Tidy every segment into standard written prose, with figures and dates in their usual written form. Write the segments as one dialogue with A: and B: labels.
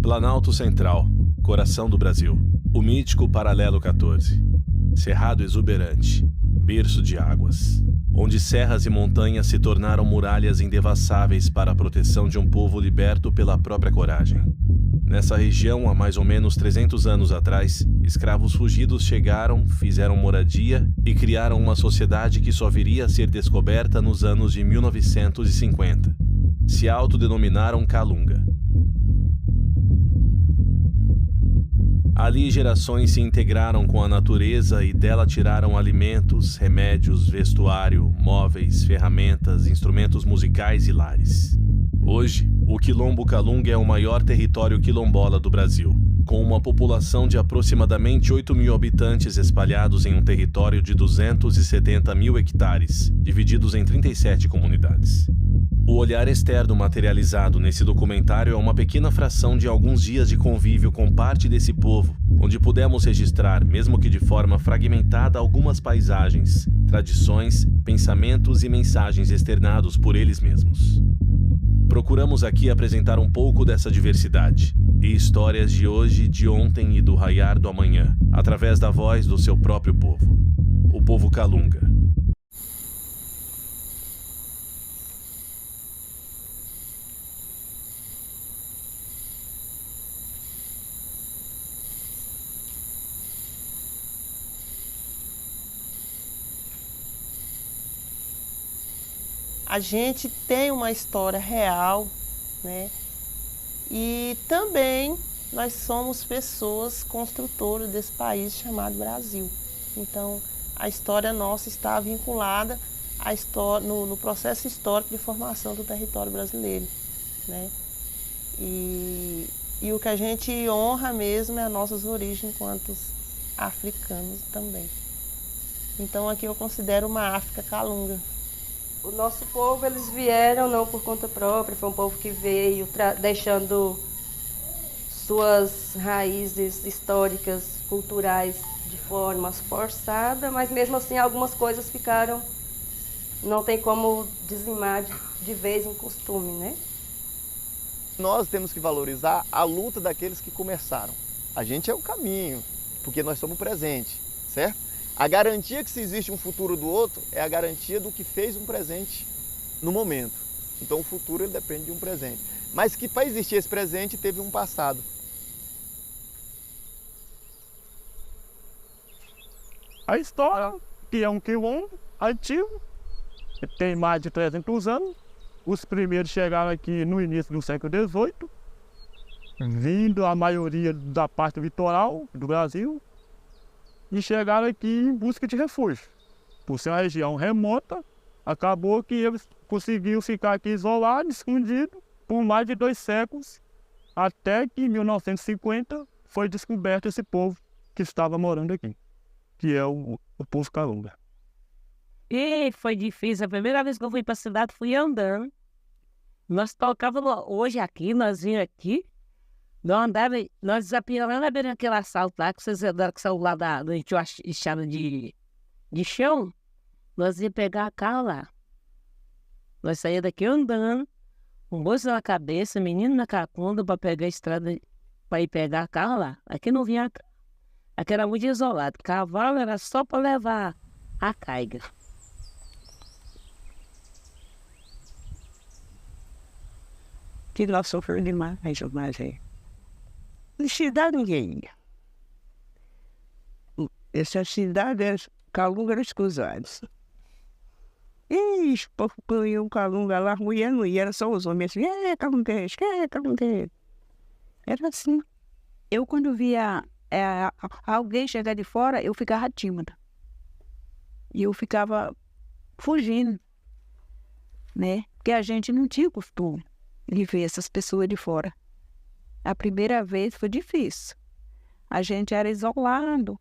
A: Planalto Central, coração do Brasil. O mítico Paralelo 14. Cerrado exuberante, berço de águas, onde serras e montanhas se tornaram muralhas indevassáveis para a proteção de um povo liberto pela própria coragem. Nessa região, há mais ou menos 300 anos atrás, escravos fugidos chegaram, fizeram moradia e criaram uma sociedade que só viria a ser descoberta nos anos de 1950. Se autodenominaram Calunga. Ali gerações se integraram com a natureza e dela tiraram alimentos, remédios, vestuário, móveis, ferramentas, instrumentos musicais e lares. Hoje, o Quilombo Calunga é o maior território quilombola do Brasil, com uma população de aproximadamente 8 mil habitantes espalhados em um território de 270 mil hectares, divididos em 37 comunidades. O olhar externo materializado nesse documentário é uma pequena fração de alguns dias de convívio com parte desse povo, onde pudemos registrar, mesmo que de forma fragmentada, algumas paisagens, tradições, pensamentos e mensagens externados por eles mesmos. Procuramos aqui apresentar um pouco dessa diversidade e histórias de hoje, de ontem e do raiar do amanhã, através da voz do seu próprio povo, o povo Calunga.
B: A gente tem uma história real, né? E também nós somos pessoas construtoras desse país chamado Brasil. Então, a história nossa está vinculada à história, no processo histórico de formação do território brasileiro, né? E o que a gente honra mesmo é as nossas origens enquanto africanos também. Então, aqui eu considero uma África Calunga.
C: O nosso povo, eles vieram não por conta própria, foi um povo que veio deixando suas raízes históricas, culturais de forma forçada, mas mesmo assim algumas coisas ficaram, não tem como dizimar de vez em costume, né?
D: Nós temos que valorizar a luta daqueles que começaram. A gente é o caminho, porque nós somos o presente, certo? A garantia que se existe um futuro do outro é a garantia do que fez um presente no momento. Então o futuro ele depende de um presente. Mas que para existir esse presente teve um passado.
E: A história, que é um quilombo antigo, que tem mais de 300 anos. Os primeiros chegaram aqui no início do século XVIII, vindo a maioria da parte litoral do Brasil, e chegaram aqui em busca de refúgio. Por ser uma região remota, acabou que eles conseguiram ficar aqui isolados, escondidos, por mais de 2 séculos, até que em 1950 foi descoberto esse povo que estava morando aqui, que é o povo Calunga.
F: E foi difícil. A primeira vez que eu fui para a cidade, fui andando. Nós tocávamos hoje aqui, nós vinhamos aqui. Nós andávamos, nós desapiamos lá beirando aquele assalto lá, que vocês andaram com o celular da gente chama de chão. Nós íamos pegar a carro lá. Nós saíamos daqui andando, com bolsa na cabeça, menino na cacunda, para pegar a estrada, para ir pegar a carro lá. Aqui não vinha carro. Aqui era muito isolado. Cavalo era só para levar a caiga.
G: Que nós sofremos demais, mas é. Cidade ninguém ia. Essa cidade é Calunga dos Cruzados. E o povo põe um Calunga lá, mulher não ia, era só os homens assim, calunguês, calunguês. Era assim.
H: Eu, quando via alguém chegar de fora, eu ficava tímida. E eu ficava fugindo, né? Porque a gente não tinha costume de ver essas pessoas de fora. A primeira vez foi difícil. A gente era isolado.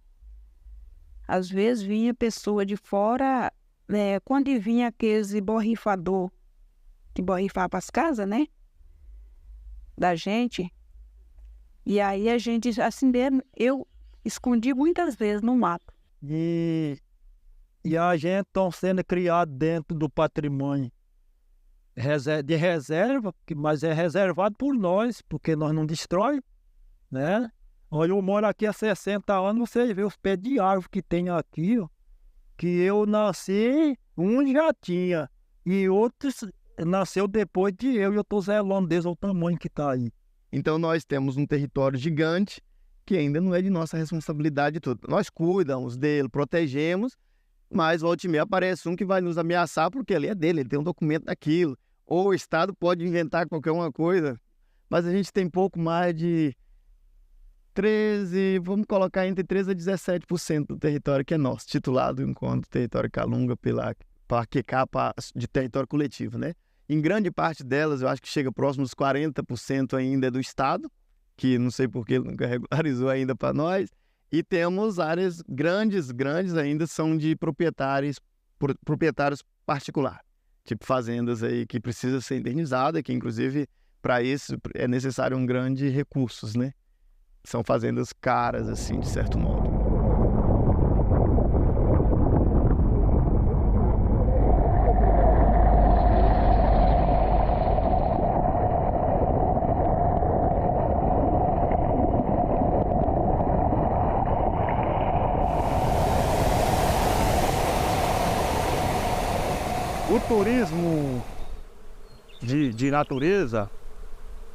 H: Às vezes vinha pessoa de fora, quando vinha aqueles borrifador, que borrifava para as casas, né? Da gente. E aí a gente, assim mesmo, eu escondi muitas vezes no mato.
E: E a gente está sendo criado dentro do patrimônio de reserva, mas é reservado por nós, porque nós não destrói, né? Olha, eu moro aqui há 60 anos, você vê os pés de árvore que tem aqui, ó, que eu nasci, um já tinha, e outros nasceu depois de eu, e eu tô zelando desde o tamanho que tá aí.
D: Então nós temos um território gigante que ainda não é de nossa responsabilidade toda. Nós cuidamos dele, protegemos, mas volta e meia aparece um que vai nos ameaçar porque ali é dele, ele tem um documento daquilo. Ou o Estado pode inventar qualquer uma coisa, mas a gente tem pouco mais de 13, vamos colocar entre 13% a 17% do território que é nosso, titulado enquanto território Calunga pela capa de território coletivo, né? Em grande parte delas, eu acho que chega próximo dos 40% ainda é do Estado, que não sei por que nunca regularizou ainda para nós, e temos áreas grandes ainda são de proprietários particulares, tipo fazendas aí que precisa ser indenizadas, que inclusive para isso é necessário um grande recursos, né? São fazendas caras, assim, de certo modo.
E: O turismo de natureza,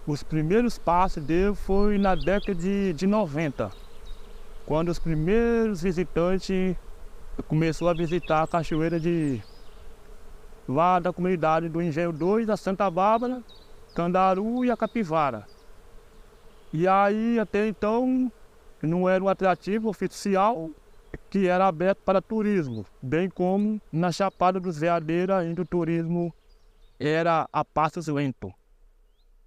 E: os primeiros passos dele foi na década de 90, quando os primeiros visitantes começaram a visitar a cachoeira lá da comunidade do Engenho 2, da Santa Bárbara, Candaru e a Capivara. E aí, até então, não era um atrativo oficial que era aberto para turismo, bem como na Chapada dos Veadeiros ainda o turismo era a passos lentos.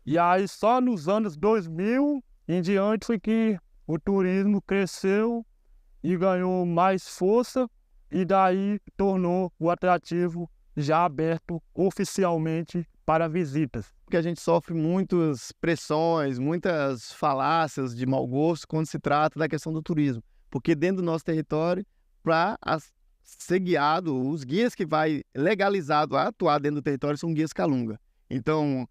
E: E aí só nos anos 2000 em diante foi que o turismo cresceu e ganhou mais força e daí tornou o atrativo já aberto oficialmente para visitas.
D: Porque a gente sofre muitas pressões, muitas falácias de mau gosto quando se trata da questão do turismo. Porque dentro do nosso território, para ser guiado, os guias que vai legalizado a atuar dentro do território são guias Calunga. Então,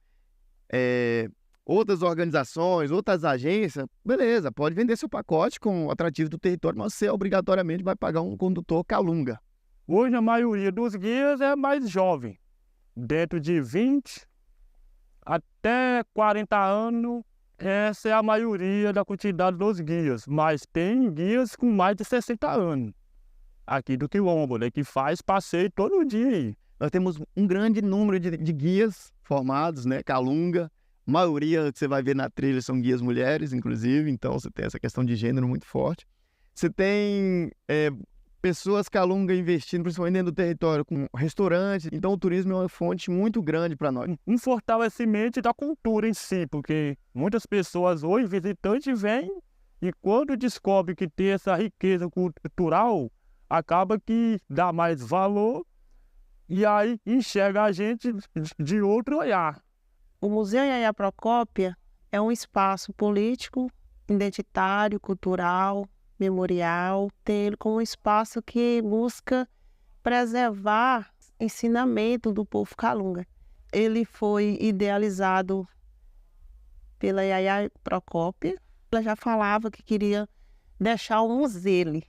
D: outras organizações, outras agências, beleza, pode vender seu pacote com o atrativo do território, mas você obrigatoriamente vai pagar um condutor Calunga.
E: Hoje a maioria dos guias é mais jovem, dentro de 20 até 40 anos, essa é a maioria da quantidade dos guias, mas tem guias com mais de 60 anos, aqui do Quilombo, né, que faz passeio todo dia aí.
D: Nós temos um grande número de guias formados, né, Calunga, a maioria que você vai ver na trilha são guias mulheres, inclusive, então você tem essa questão de gênero muito forte. Você tem pessoas Calunga investindo, principalmente dentro do território, com restaurantes. Então o turismo é uma fonte muito grande para nós.
E: Um fortalecimento da cultura em si, porque muitas pessoas hoje, visitantes, vêm e quando descobrem que tem essa riqueza cultural, acaba que dá mais valor e aí enxerga a gente de outro olhar.
B: O Museu Yaya Procópia é um espaço político, identitário, cultural, memorial, tem ele como um espaço que busca preservar ensinamento do povo Calunga. Ele foi idealizado pela Yaya Procópia. Ela já falava que queria deixar um museu.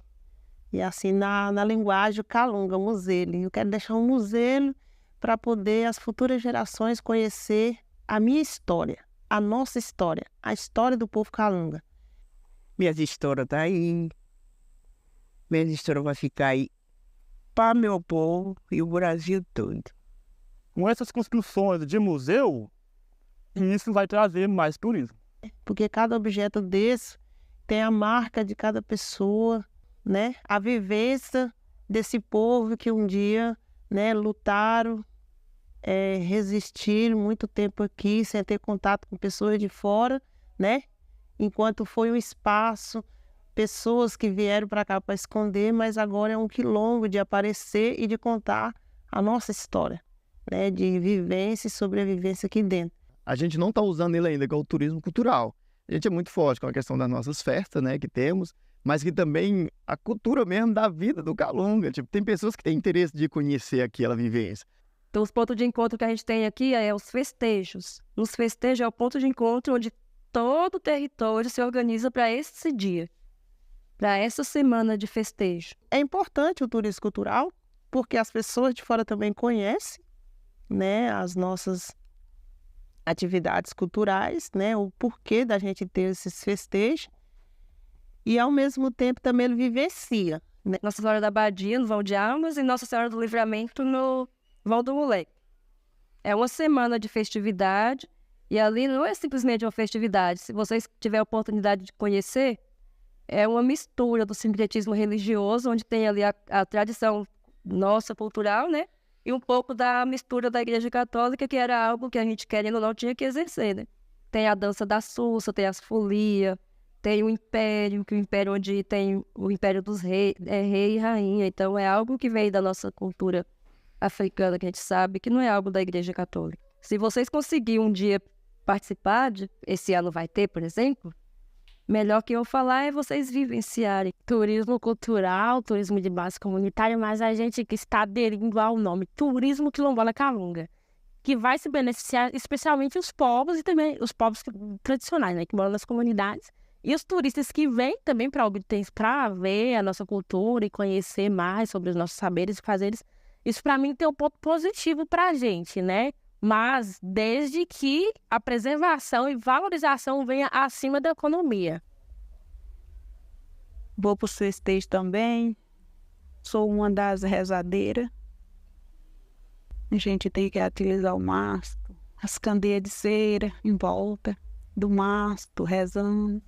B: E assim, na linguagem Calunga, museu. Eu quero deixar um museu para poder as futuras gerações conhecer a minha história, a nossa história, a história do povo Calunga.
G: Minhas histórias estão aí. Minhas histórias vão ficar aí para meu povo e o Brasil todo.
E: Com essas construções de museu, isso vai trazer mais turismo.
B: Porque cada objeto desse tem a marca de cada pessoa, né? A vivência desse povo que um dia, né, lutaram, resistiram muito tempo aqui, sem ter contato com pessoas de fora, né? Enquanto foi um espaço, pessoas que vieram para cá para esconder, mas agora é um quilombo de aparecer e de contar a nossa história, né? De vivência e sobrevivência aqui dentro.
D: A gente não está usando ele ainda, que é o turismo cultural. A gente é muito forte com a questão das nossas festas, né, que temos, mas que também a cultura mesmo da vida do Calunga. Tipo, tem pessoas que têm interesse de conhecer aquela vivência.
C: Então, os pontos de encontro que a gente tem aqui é os festejos. Os festejos é o ponto de encontro onde todo o território se organiza para esse dia, para essa semana de festejo.
B: É importante o turismo cultural, porque as pessoas de fora também conhecem, né, as nossas atividades culturais, né, o porquê da gente ter esses festejos, e ao mesmo tempo também ele vivencia, né?
C: Nossa Senhora da Abadia, no Vão de Almas, e Nossa Senhora do Livramento, no Vão do Moleque. É uma semana de festividade, e ali não é simplesmente uma festividade. Se vocês tiverem a oportunidade de conhecer, é uma mistura do sincretismo religioso, onde tem ali a tradição nossa cultural, né? E um pouco da mistura da Igreja Católica, que era algo que a gente, querendo ou não, tinha que exercer, né? Tem a dança da Sussa, tem as folias, tem o Império, que o Império onde tem o Império dos Reis, é rei e rainha. Então é algo que vem da nossa cultura africana, que a gente sabe que não é algo da Igreja Católica. Se vocês conseguirem um dia participar, esse ano vai ter, por exemplo, melhor que eu falar é vocês vivenciarem.
F: Turismo cultural, turismo de base comunitária, mas a gente que está aderindo ao nome Turismo Quilombola Calunga, que vai se beneficiar especialmente os povos e também os povos tradicionais, né, que moram nas comunidades, e os turistas que vêm também para ver a nossa cultura e conhecer mais sobre os nossos saberes e fazeres. Isso para mim tem um ponto positivo para a gente, né? Mas desde que a preservação e valorização venha acima da economia.
H: Vou para os festejos também. Sou uma das rezadeiras. A gente tem que utilizar o mastro, as candeias de cera em volta do mastro, rezando.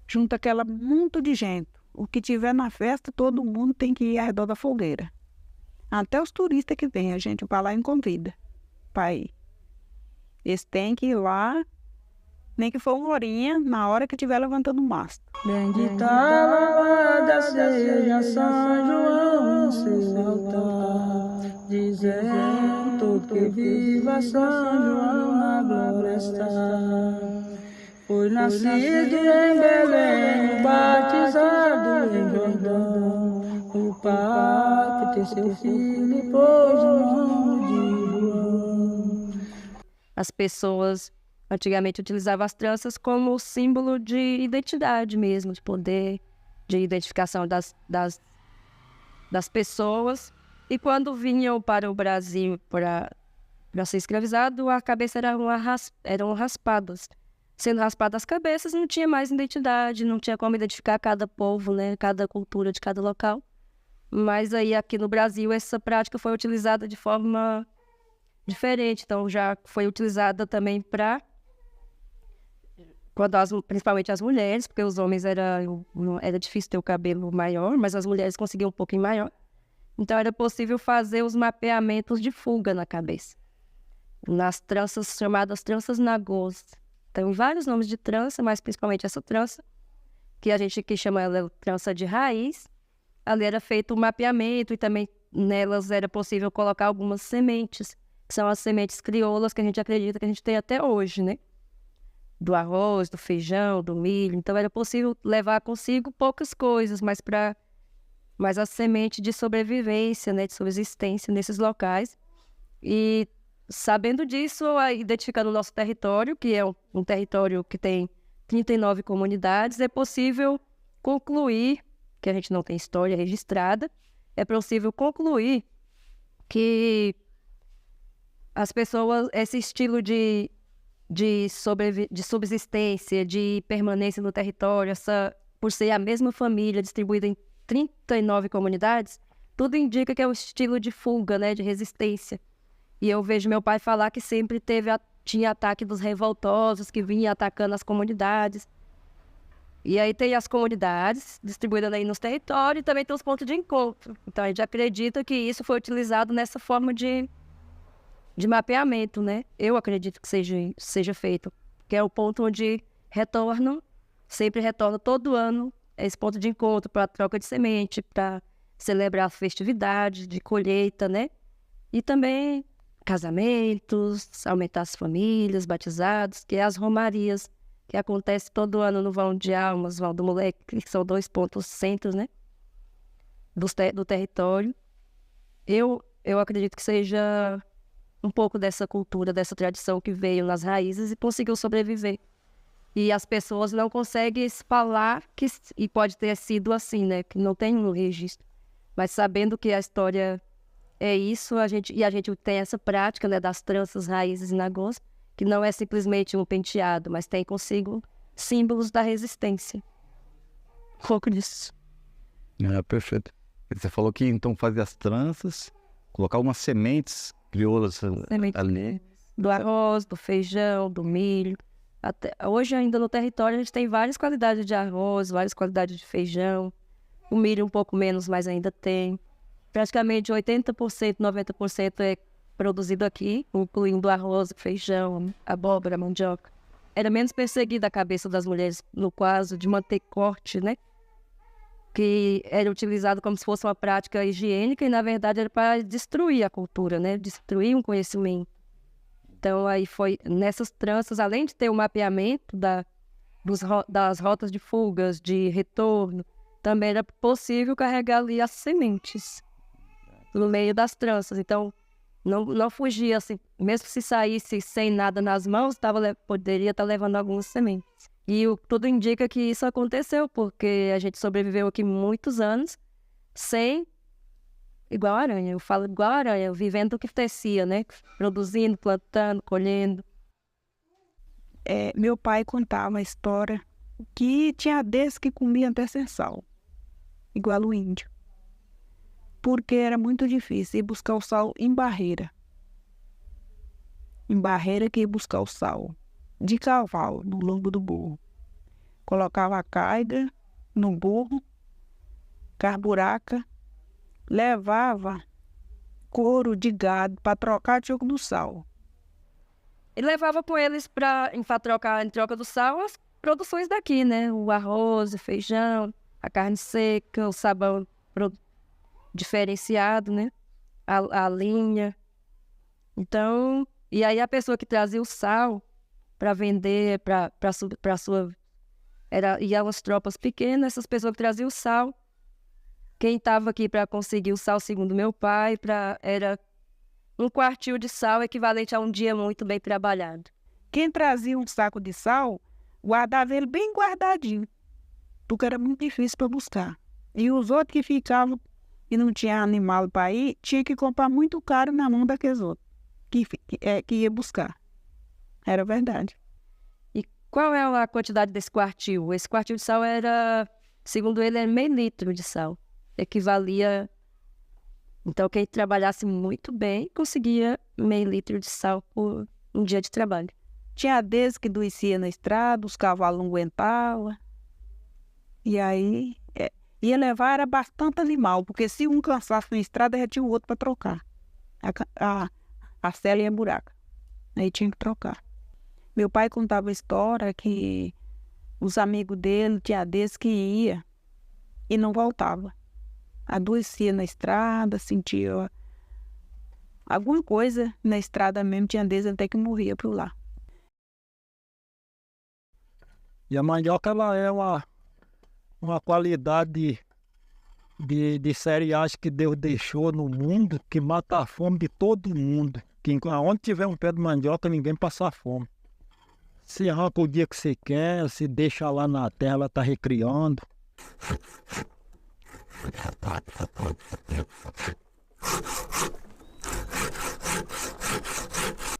H: Junta aquela monte de gente. O que tiver na festa, todo mundo tem que ir ao redor da fogueira. Até os turistas que vêm, a gente vai lá e convida para ir. Eles têm que ir lá, nem que for uma horinha, na hora que estiver levantando o mastro.
I: Bendita louvada seja São João em seu altar, dizendo todo que viva São João na glória está. Foi nascido em Belém, batizado em Jordão, o Pai que tem seu filho e pôs o nome de João.
C: As pessoas antigamente utilizavam as tranças como símbolo de identidade mesmo, de poder, de identificação das pessoas. E quando vinham para o Brasil para ser escravizado, a cabeça eram raspadas. Sendo raspadas as cabeças, não tinha mais identidade, não tinha como identificar cada povo, né, cada cultura de cada local. Mas aí aqui no Brasil essa prática foi utilizada de forma diferente, então já foi utilizada também para principalmente as mulheres, porque os homens era difícil ter o cabelo maior, mas as mulheres conseguiam um pouquinho maior. Então era possível fazer os mapeamentos de fuga na cabeça, nas tranças chamadas tranças nagôs. Tem vários nomes de trança, mas principalmente essa trança, que a gente aqui chama ela trança de raiz. Ali era feito o mapeamento e também nelas era possível colocar algumas sementes, que são as sementes crioulas que a gente acredita que a gente tem até hoje, né? Do arroz, do feijão, do milho. Então era possível levar consigo poucas coisas, mas a semente de sobrevivência, né? De subsistência nesses locais. E sabendo disso, identificando o nosso território, que é um território que tem 39 comunidades, é possível concluir, que a gente não tem história registrada, é possível concluir que as pessoas, esse estilo de subsistência, de permanência no território, por ser a mesma família distribuída em 39 comunidades, tudo indica que é um estilo de fuga, né, de resistência. E eu vejo meu pai falar que sempre tinha ataque dos revoltosos que vinham atacando as comunidades. E aí tem as comunidades distribuídas aí nos territórios e também tem os pontos de encontro. Então a gente acredita que isso foi utilizado nessa forma de mapeamento, né? Eu acredito que seja feito, que é o ponto onde sempre retorna todo ano esse ponto de encontro para troca de semente, para celebrar festividades de colheita, né? E também casamentos, aumentar as famílias, batizados, que é as romarias, que acontece todo ano no Vão de Almas, Vão do Moleque, que são 2 pontos centros, né? Do território. Eu acredito que seja um pouco dessa cultura, dessa tradição que veio nas raízes e conseguiu sobreviver E as pessoas não conseguem falar que e pode ter sido assim, né? Que não tem um registro. Mas sabendo que a história é isso, a gente tem essa prática, né, das tranças, raízes e nagôs, que não é simplesmente um penteado, mas tem consigo símbolos da resistência. Um pouco disso.
J: Perfeito. Você falou que então fazia as tranças, colocar umas sementes crioulas ali.
C: Do arroz, do feijão, do milho. Hoje ainda no território a gente tem várias qualidades de arroz, várias qualidades de feijão. O milho um pouco menos, mas ainda tem. Praticamente 80%, 90% é produzido aqui, incluindo arroz, feijão, abóbora, mandioca. Era menos perseguida a cabeça das mulheres no caso de manter corte, né? Que era utilizado como se fosse uma prática higiênica e, na verdade, era para destruir a cultura, né? Destruir um conhecimento. Então, aí foi nessas tranças, além de ter o mapeamento das rotas de fugas, de retorno, também era possível carregar ali as sementes no meio das tranças. Então, não fugia assim, mesmo se saísse sem nada nas mãos, poderia estar levando algumas sementes. E tudo indica que isso aconteceu, porque a gente sobreviveu aqui muitos anos sem, igual a aranha. Eu falo igual a aranha, vivendo o que acontecia, né? Produzindo, plantando, colhendo.
H: Meu pai contava a história que tinha desses que comiam até sem sal, igual o índio. Porque era muito difícil ir buscar o sal em barreira. Em barreira que ia buscar o sal. De cavalo, no lombo do burro. Colocava a caiga no burro, carburaca, levava couro de gado para trocar de jogo do sal.
C: E levava com eles em troca do sal as produções daqui, né? O arroz, o feijão, a carne seca, o sabão diferenciado, né? A linha. Então, e aí a pessoa que trazia o sal para vender para sua... Iam umas tropas pequenas, essas pessoas que traziam o sal. Quem estava aqui para conseguir o sal, segundo meu pai, era um quartil de sal equivalente a um dia muito bem trabalhado.
H: Quem trazia um saco de sal, guardava ele bem guardadinho, porque era muito difícil para buscar. E os outros que ficavam e não tinha animal para ir, tinha que comprar muito caro na mão daqueles outros que ia buscar. Era verdade.
C: E qual é a quantidade desse quartil? Esse quartil de sal era, segundo ele, era meio litro de sal. Equivalia... Então, quem trabalhasse muito bem conseguia meio litro de sal por um dia de trabalho.
H: Tinha desde que adoecia na estrada, os cavalos não aguentavam. E aí, ia levar era bastante animal, porque se um cansasse na estrada, já tinha o outro para trocar. A sela e a buraca. Aí tinha que trocar. Meu pai contava a história que os amigos dele tinha desde que ia e não voltava. Adoecia na estrada, sentia alguma coisa na estrada mesmo, tinha desde até que morria por lá.
E: E a mandioca, ela é uma qualidade de cereais que Deus deixou no mundo, que mata a fome de todo mundo. Que onde tiver um pé de mandioca, ninguém passa fome. Se arranca o dia que você quer, se deixa lá na terra, ela está recriando.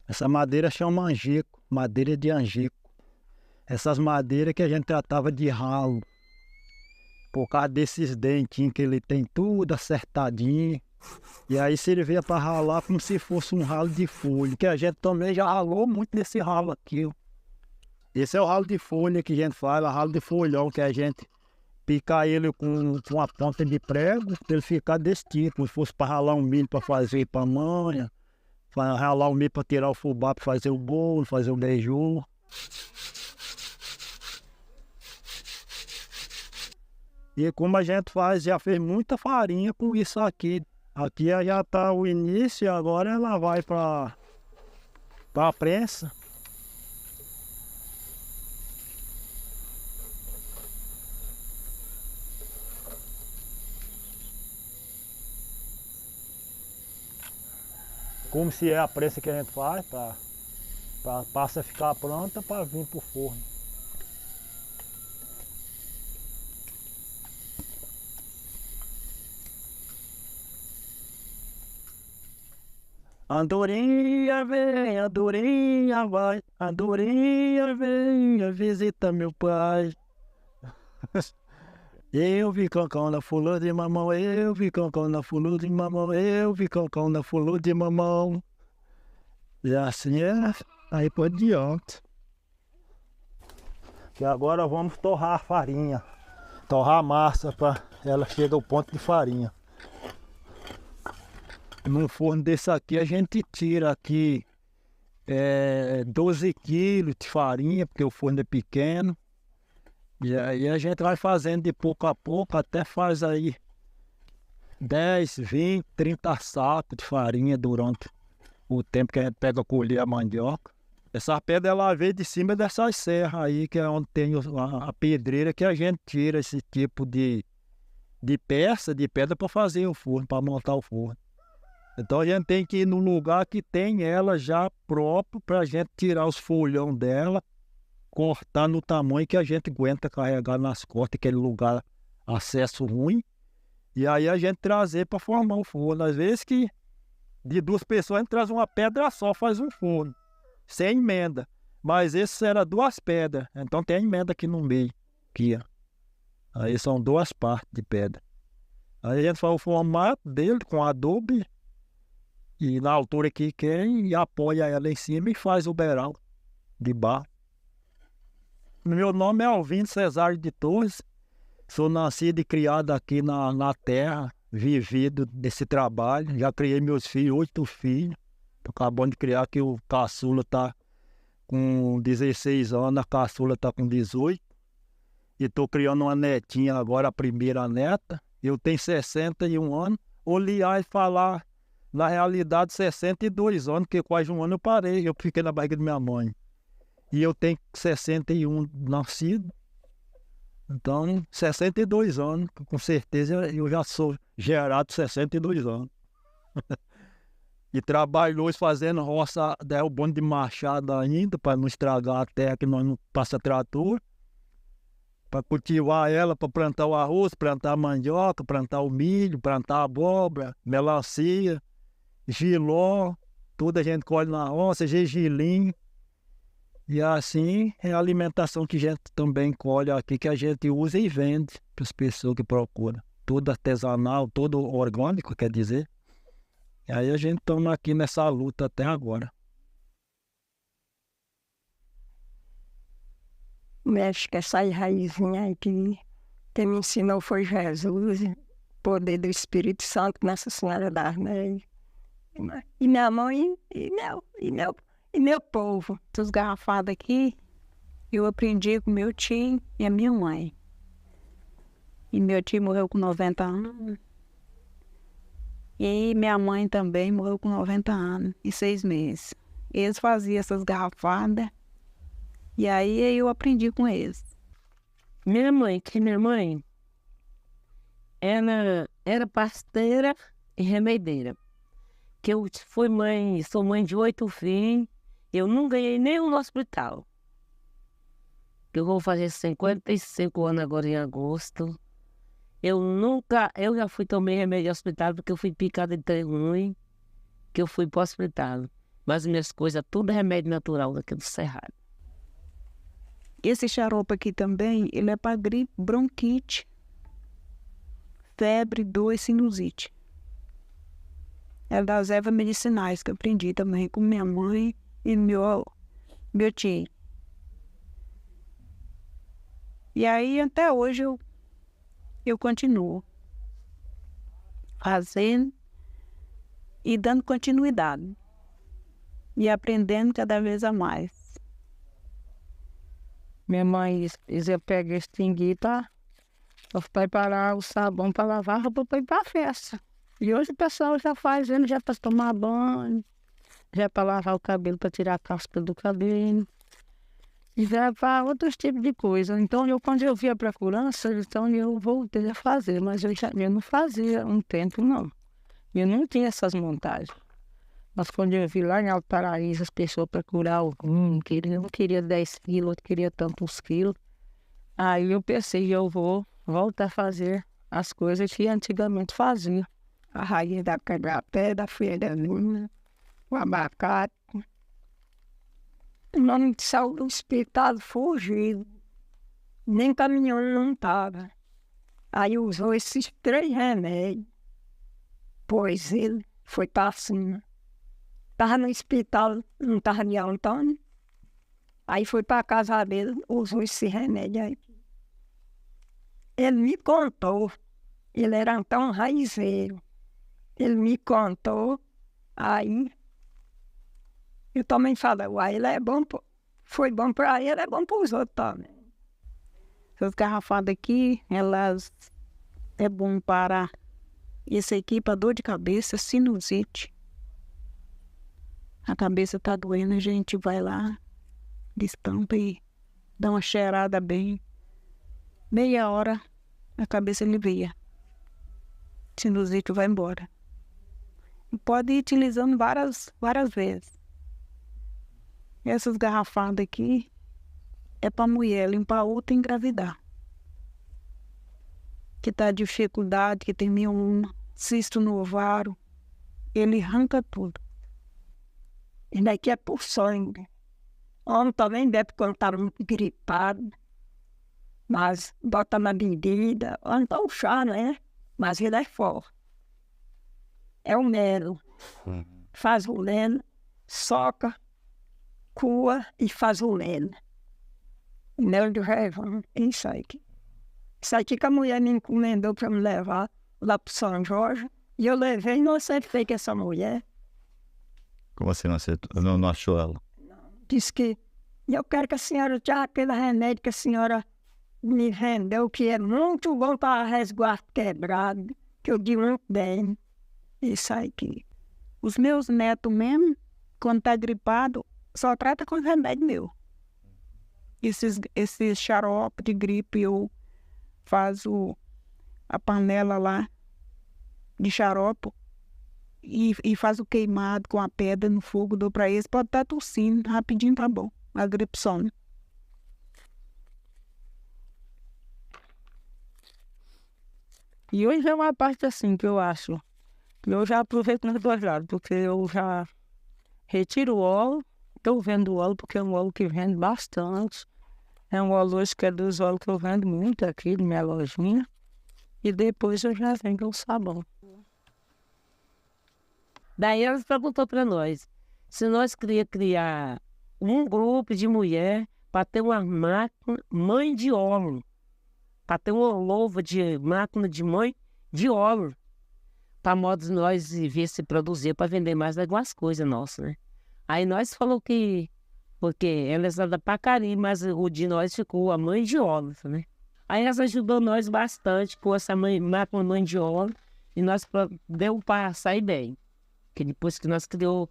E: Essa madeira chama angico, madeira de angico. Essas madeiras que a gente tratava de ralo, por causa desses dentinhos que ele tem tudo acertadinho. E aí servia para ralar como se fosse um ralo de folha, que a gente também já ralou muito nesse ralo aqui. Ó. Esse é o ralo de folha que a gente faz, o ralo de folhão, que a gente pica ele com uma ponta de prego, para ele ficar desse tipo, como se fosse para ralar um milho para fazer pamonha, para ralar um milho para tirar o fubá para fazer o bolo, fazer o beiju. E como a gente faz, já fez muita farinha com isso aqui. Aqui já está o início, agora ela vai para a prensa. Como se é a prensa que a gente faz, para passa a ficar pronta para vir para o forno. Andorinha vem, andorinha vai, andorinha vem, visita meu pai. Eu vi cocão na flor de mamão, eu vi cocão na flor de mamão, eu vi cocão na flor de mamão. E assim é, aí por diante. E agora vamos torrar a farinha, torrar a massa para ela chegar ao ponto de farinha. Num forno desse aqui a gente tira aqui 12 quilos de farinha, porque o forno é pequeno. E aí a gente vai fazendo de pouco a pouco, até faz aí 10, 20, 30 sacos de farinha durante o tempo que a gente pega a colher a mandioca. Essa pedra ela veio de cima dessas serras aí, que é onde tem a pedreira que a gente tira esse tipo de peça, de pedra para fazer o forno, para montar o forno. Então a gente tem que ir num lugar que tem ela já próprio para a gente tirar os folhão dela, cortar no tamanho que a gente aguenta carregar nas costas, aquele lugar, acesso ruim, e aí a gente trazer para formar o forno. Às vezes que de 2 pessoas a gente traz uma pedra só, faz um forno, sem emenda. Mas esse era 2 pedras, então tem a emenda aqui no meio, aqui, ó. Aí são 2 partes de pedra. Aí a gente faz o formato dele com adobe, e na altura que quer, e apoia ela em cima e faz o beiral de barro. Meu nome é Alvino Cesário de Torres, sou nascido e criado aqui na terra, vivido desse trabalho, já criei meus filhos, 8 filhos, tô acabando de criar que o caçula tá com 16 anos, a caçula tá com 18, e tô criando uma netinha agora, a primeira neta, eu tenho 61 anos, olhar e falar, na realidade 62 anos, porque quase um ano eu parei, eu fiquei na barriga de minha mãe. E eu tenho 61 nascido, então 62 anos, com certeza eu já sou gerado 62 anos. E trabalho hoje fazendo roça, derrubando de machado ainda, para não estragar a terra que nós não passa trator, para cultivar ela, para plantar o arroz, plantar a mandioca, plantar o milho, plantar a abóbora, melancia, giló, tudo a gente colhe na roça, gergelim. E assim é a alimentação que a gente também colhe aqui, que a gente usa e vende para as pessoas que procuram. Tudo artesanal, tudo orgânico, quer dizer. E aí a gente estamos aqui nessa luta até agora.
G: Acho que essa raizinha aqui, quem me ensinou foi Jesus, o poder do Espírito Santo, Nossa Senhora da Armeia. E minha mãe e meu povo.
H: Essas garrafadas aqui, eu aprendi com meu tio e a minha mãe. E meu tio morreu com 90 anos. E minha mãe também morreu com 90 anos e 6 meses. Eles faziam essas garrafadas. E aí eu aprendi com eles.
F: Minha mãe era pasteira e remedeira. Que eu sou mãe de 8 filhos. Eu não ganhei nenhum no hospital. Eu vou fazer 55 anos agora em agosto. Eu já tomei remédio no hospital porque eu fui picada de trem ruim, que eu fui para o hospital. Mas minhas coisas, tudo é remédio natural daqui do Cerrado.
H: Esse xarope aqui também, ele é para gripe, bronquite, febre, dor e sinusite. É das ervas medicinais que eu aprendi também com minha mãe e meu tio. E aí até hoje eu continuo fazendo e dando continuidade e aprendendo cada vez a mais.
I: Minha mãe dizia, pega esse tinguita para preparar o sabão para lavar a roupa para ir para a festa. E hoje o pessoal já faz ele já para tomar banho, já para lavar o cabelo, para tirar a casca do cabelo, e já para outros tipos de coisa. Então, quando eu vi a procurança, então eu voltei a fazer, mas eu não fazia um tempo, não. Eu não tinha essas montagens. Mas quando eu vi lá em Alto Paraíso, as pessoas procuravam um queria 10 quilos, outro queria tantos quilos. Aí eu pensei, eu vou voltar a fazer as coisas que antigamente fazia.
G: A raiz da quebrapé, da feira da luna.
I: o abacate. Nós não saiu do hospital fugido. Nem caminhão não estava. Aí usou esses 3 remédios. Pois ele foi para cima. Estava no hospital, não estava de Antônio. Aí foi para a casa dele, usou esse remédio aí. Ele me contou, ele era tão raizeiro. Ele me contou, aí eu também falei, uai, ele é bom, foi bom para ele, é bom para os outros também.
H: Essas garrafadas aqui, elas é bom para esse aqui, para dor de cabeça, sinusite. A cabeça tá doendo, a gente vai lá, destampa e dá uma cheirada bem. Meia hora, a cabeça alivia. Sinusite vai embora. E pode ir utilizando várias vezes. Essas garrafadas aqui é para mulher limpar outra e engravidar. Que tá dificuldade, que tem mioma, cisto no ovário, ele arranca tudo. E daqui é por sangue. Homem também bebe quando tá muito gripado, mas bota na bebida, ou então chá, né? Mas ele é forte. É o melo. Faz o leno, soca, coa e faz o leno. Mel de revão, isso aqui. Isso aqui que a mulher me encomendou para me levar lá para São Jorge. E eu levei e não acertei com essa mulher.
J: Como assim não acertou? Não achou ela?
I: Disse que eu quero que a senhora já aquele remédio que a senhora me vendeu, que é muito bom para resguardo quebrado, que eu digo muito bem. Isso aqui.
H: Os meus netos mesmo, quando tá gripado, só trata com remédio meu. Esses xarope de gripe, eu faço a panela lá de xarope e faz o queimado com a pedra no fogo, dou para eles, pode estar tossindo, rapidinho tá bom, a gripe some.
I: E hoje é uma parte assim que eu acho, que eu já aproveito nos 2 lados, porque eu já retiro o óleo, estou vendo o óleo porque é um óleo que vende bastante. É um óleo hoje que é dos óleos que eu vendo muito aqui na minha lojinha. E depois eu já vendo o sabão.
F: Daí ela perguntou para nós se nós queríamos criar um grupo de mulher para ter uma máquina mãe de óleo. Para ter uma louva de máquina de mãe de óleo. Para modo nós ver se produzir para vender mais algumas coisas nossas, né? Aí nós falou que porque elas andam para Cari, mas o de nós ficou a mãe de óleo, né? Aí elas ajudou nós bastante com essa máquina mãe de óleo e nós deu para sair bem. Que depois que nós criou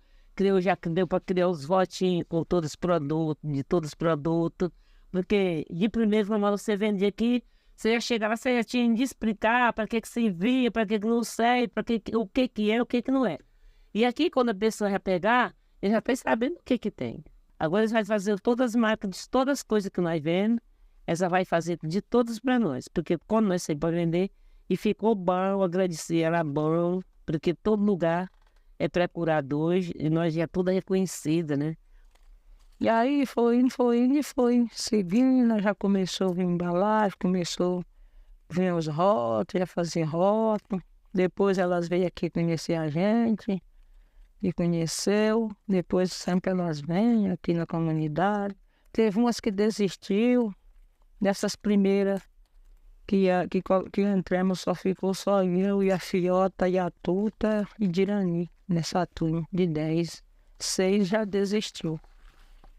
F: já deu para criar os votinhos com todos os produtos, porque de primeiro, quando você vendia aqui, você já chegava, você já tinha de explicar para que servia, para que não serve, o que é, o que não é. E aqui, quando a pessoa vai pegar, ele já está sabendo o que tem. Agora eles vão fazer todas as marcas de todas as coisas que nós vendemos, ela vai fazer de todas para nós, porque quando nós saímos para vender, e ficou bom, agradecer, era bom, porque todo lugar é procurador e nós já tudo reconhecida, né?
I: E aí foi seguindo, já começou a vir embalagem, começou a vir os rótulos, já fazer rótulo. Depois elas veio aqui conhecer a gente, e conheceu. Depois sempre elas vêm aqui na comunidade. Teve umas que desistiu, dessas primeiras que entramos, só ficou só eu e a Fiota e a Tuta e Dirani, nessa turma de 10. 6 já desistiu.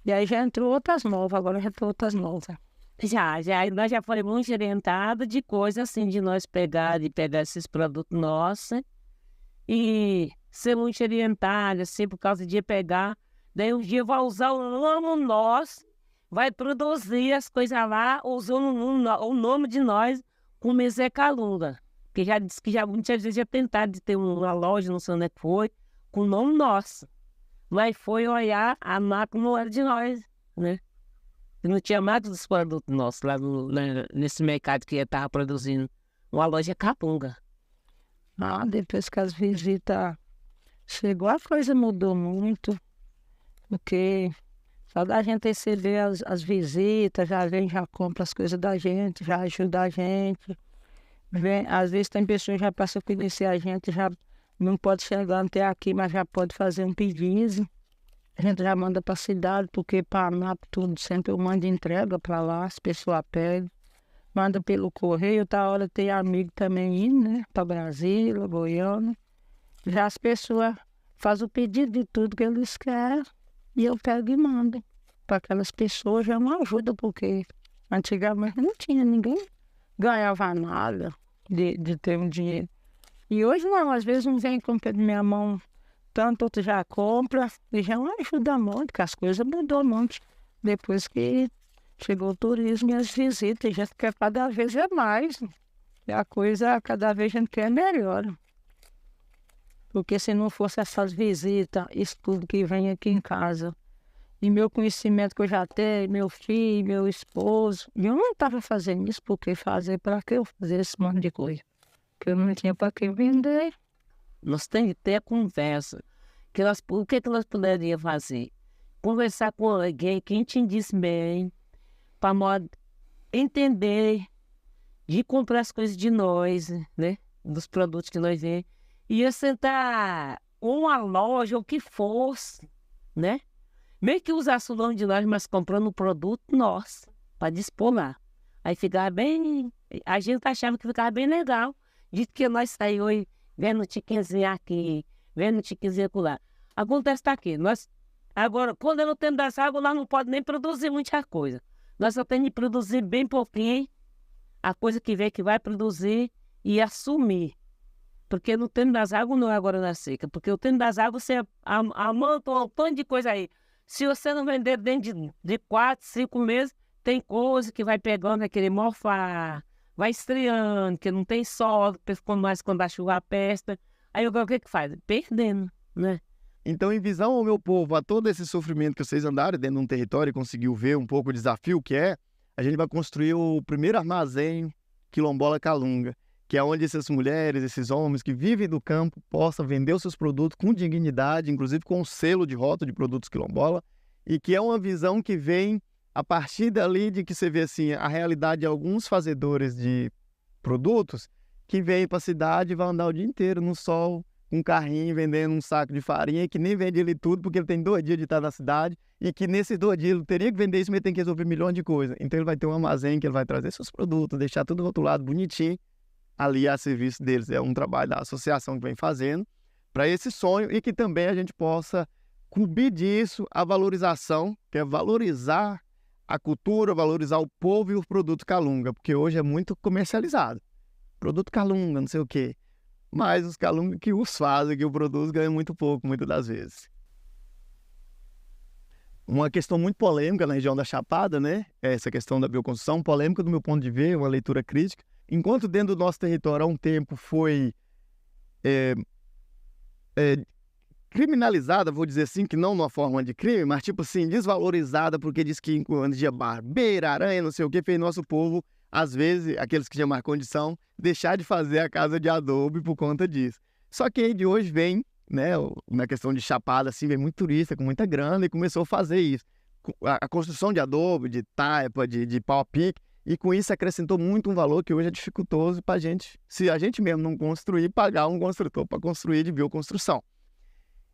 I: E aí já entrou outras novas, agora já entrou outras novas.
F: Nós já fomos muito orientados de coisas assim, de nós pegar esses produtos nossos e ser muito orientada, assim, por causa de pegar. Daí um dia vai usar o nome nosso, vai produzir as coisas lá, usando o nome de nós como Zé Calunga. Que já disse que já muitas vezes já tentaram de ter uma loja, não sei onde é que foi, com o nome nosso. Mas foi olhar, a máquina não era de nós, né? Não tinha mais dos produtos nossos lá nesse mercado que estava produzindo. Uma loja Calunga.
I: Depois que as visitas Chegou, a coisa mudou muito, porque só da gente receber as visitas, já vem, já compra as coisas da gente, já ajuda a gente. Vem, às vezes tem pessoas que já passam a conhecer a gente, já não pode chegar até aqui, mas já pode fazer um pedido. A gente já manda para a cidade, porque para ANAP tudo, sempre eu mando entrega para lá, as pessoas pedem. Manda pelo correio, outra hora tem amigo também indo, né? Para Brasília, Goiânia. Já as pessoas fazem o pedido de tudo que eles querem e eu pego e mando. Para aquelas pessoas já é uma ajuda, porque antigamente não tinha ninguém, ganhava nada de ter um dinheiro. E hoje não, às vezes não vem comprar de minha mão, tanto outro já compra, e já não ajuda muito, porque as coisas mudou muito. Depois que chegou o turismo e as visitas, já quer cada vez é mais. E a coisa, cada vez a gente quer melhor. Porque se não fosse essas visitas, isso tudo que vem aqui em casa, e meu conhecimento que eu já tenho, meu filho, meu esposo, eu não estava fazendo isso, porque fazer para que eu fazer esse monte de coisa? Porque eu não tinha para que vender.
F: Nós temos que ter a conversa. O que nós poderíamos fazer? Conversar com alguém que entendesse bem, para entender, de comprar as coisas de nós, né? Dos produtos que nós vemos. Ia sentar uma loja, ou o que fosse, né? Meio que usasse o nome de nós, mas comprando um produto nosso, para dispor lá. Aí ficava bem... A gente achava que ficava bem legal. Dito que nós saímos vendo um tiquinzinho aqui, vendo um tiquinzinho lá. Acontece tá aqui. Agora, quando eu não tenho das águas, nós não podemos nem produzir muita coisa. Nós só temos que produzir bem pouquinho, a coisa que vem que vai produzir e assumir. Porque no tempo das águas não é agora na seca. Porque o tempo das águas você amonta um tanto de coisa aí. Se você não vender dentro de 4, 5 meses, tem coisa que vai pegando, vai querer morfar, vai estreando, que não tem sol, ficando mais quando a chuva pesta. Aí o que faz? Perdendo, né?
D: Então, em visão ao meu povo, a todo esse sofrimento que vocês andaram dentro de um território e conseguiu ver um pouco o desafio que é, a gente vai construir o primeiro armazém Quilombola Calunga, que é onde essas mulheres, esses homens que vivem do campo possam vender os seus produtos com dignidade, inclusive com o selo de rótulo de produtos quilombola, e que é uma visão que vem a partir dali de que você vê assim, a realidade de alguns fazedores de produtos que vêm para a cidade e vão andar o dia inteiro no sol, com um carrinho vendendo um saco de farinha, que nem vende ele tudo, porque ele tem 2 dias de estar na cidade, e que nesses 2 dias ele teria que vender isso, mas ele tem que resolver milhões de coisas. Então ele vai ter um armazém que ele vai trazer seus produtos, deixar tudo rotulado, bonitinho, ali a serviço deles. É um trabalho da associação que vem fazendo para esse sonho, e que também a gente possa cobrir disso a valorização, que é valorizar a cultura, valorizar o povo e os produtos Calunga, porque hoje é muito comercializado. Produto Calunga, não sei o quê. Mas os Calunga que os fazem, que o produz, ganham muito pouco, muitas das vezes. Uma questão muito polêmica na região da Chapada, né? É essa questão da bioconstrução, polêmica do meu ponto de ver, uma leitura crítica. Enquanto dentro do nosso território há um tempo foi criminalizada, vou dizer assim, que não numa forma de crime, mas tipo assim, desvalorizada, porque diz que de barbeira, aranha, não sei o que, fez nosso povo, às vezes, aqueles que tinham mais condição, deixar de fazer a casa de adobe por conta disso. Só que aí de hoje vem, né, na questão de Chapada, assim, vem muito turista com muita grana e começou a fazer isso. A construção de adobe, de taipa, de pau-a-pique, e com isso acrescentou muito um valor que hoje é dificultoso para a gente, se a gente mesmo não construir, pagar um construtor para construir de bioconstrução.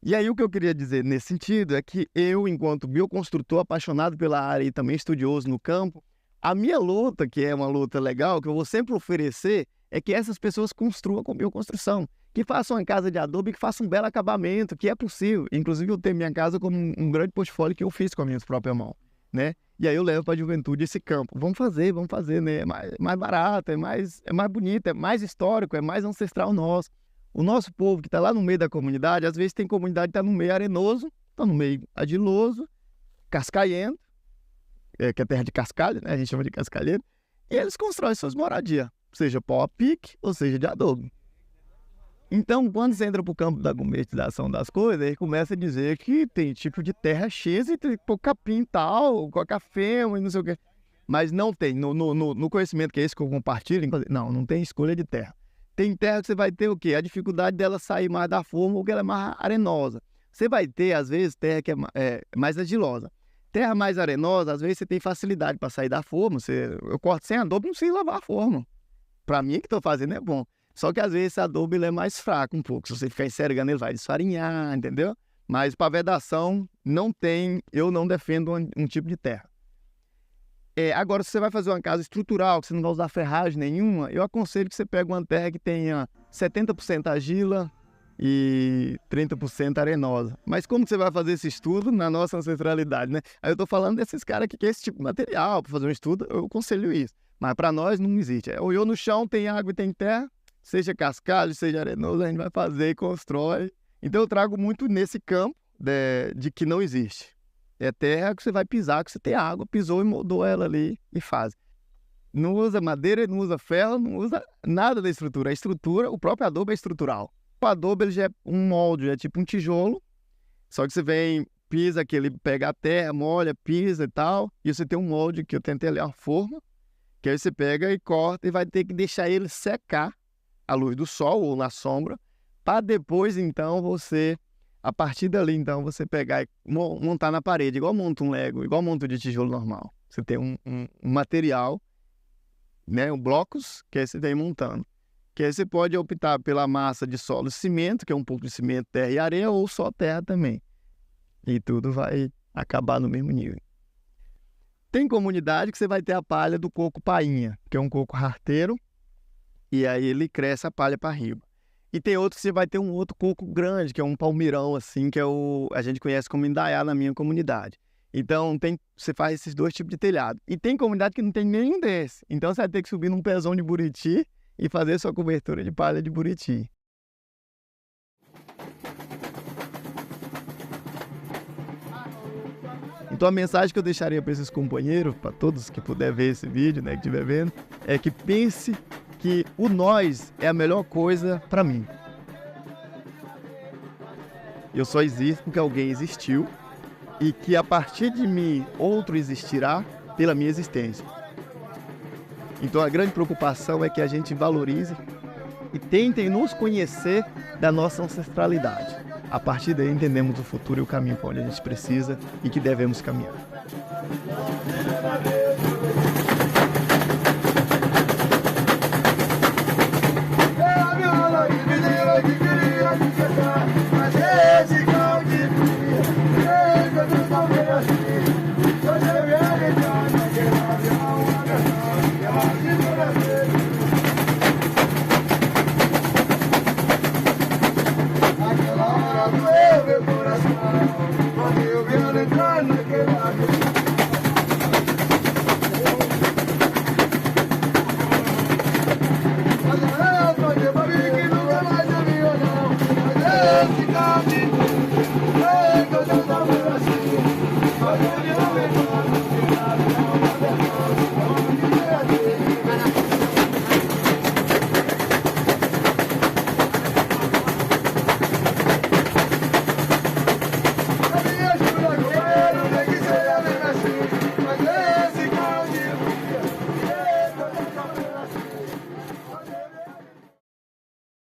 D: E aí o que eu queria dizer nesse sentido é que eu, enquanto bioconstrutor apaixonado pela área e também estudioso no campo, a minha luta, que é uma luta legal, que eu vou sempre oferecer, é que essas pessoas construam com bioconstrução, que façam uma casa de adobe, que façam um belo acabamento, que é possível. Inclusive eu tenho minha casa como um grande portfólio que eu fiz com as minhas próprias mãos, né? E aí eu levo para a juventude esse campo. Vamos fazer, né? É mais barato, é mais bonito, é mais histórico, é mais ancestral nosso. O nosso povo que está lá no meio da comunidade, às vezes tem comunidade que está no meio arenoso, está no meio argiloso, cascalhento, que é terra de cascalho, né? A gente chama de cascalheiro, e eles constroem suas moradias, seja pau a pique ou seja de adobe. Então, quando você entra para o campo da gourmetização das coisas, ele começa a dizer que tem tipo de terra X e tem capim tal, coca-fema e não sei o quê. Mas não tem, no conhecimento que é esse que eu compartilho, não tem escolha de terra. Tem terra que você vai ter o quê? A dificuldade dela sair mais da forma ou que ela é mais arenosa. Você vai ter, às vezes, terra que é mais argilosa. Terra mais arenosa, às vezes você tem facilidade para sair da forma. Eu corto sem adubo, não sei lavar a forma. Para mim, o que estou fazendo é bom. Só que às vezes esse adubo ele é mais fraco um pouco. Se você ficar enxergando, ele vai desfarinhar, entendeu? Mas para vedação, eu não defendo um tipo de terra. Agora, se você vai fazer uma casa estrutural, que você não vai usar ferragem nenhuma, eu aconselho que você pegue uma terra que tenha 70% argila e 30% arenosa. Mas como que você vai fazer esse estudo na nossa ancestralidade, né? Aí eu estou falando desses caras que querem esse tipo de material para fazer um estudo, eu aconselho isso. Mas para nós não existe. Ou eu no chão tem água e tem terra, seja cascalho, seja arenoso, a gente vai fazer e constrói. Então eu trago muito nesse campo de que não existe. É terra que você vai pisar, que você tem água, pisou e moldou ela ali e faz. Não usa madeira, não usa ferro, não usa nada da estrutura. A estrutura, o próprio adubo é estrutural. O adubo ele já é um molde, é tipo um tijolo, só que você vem, pisa aquele, pega a terra, molha, pisa e tal, e você tem um molde que eu tentei ali, uma forma, que aí você pega e corta e vai ter que deixar ele secar à luz do sol ou na sombra, para depois então você... A partir dali, então, você pegar e montar na parede, igual monta um Lego, igual monta de tijolo normal. Você tem um material, né, blocos, que aí você vem montando. Que aí você pode optar pela massa de solo e cimento, que é um pouco de cimento, terra e areia, ou só terra também. E tudo vai acabar no mesmo nível. Tem comunidade que você vai ter a palha do coco painha, que é um coco rasteiro, e aí ele cresce a palha para riba. E tem outro que você vai ter um outro coco grande, que é um palmeirão, assim, que a gente conhece como indaiá na minha comunidade. Então, você faz esses dois tipos de telhado. E tem comunidade que não tem nenhum desses. Então, você vai ter que subir num pezão de buriti e fazer sua cobertura de palha de buriti. Então, a mensagem que eu deixaria para esses companheiros, para todos que puderem ver esse vídeo, né, que estiver vendo, é que pense que o nós é a melhor coisa para mim. Eu só existo porque alguém existiu e que a partir de mim outro existirá pela minha existência. Então a grande preocupação é que a gente valorize e tentem nos conhecer da nossa ancestralidade. A partir daí entendemos o futuro e o caminho para onde a gente precisa e que devemos caminhar.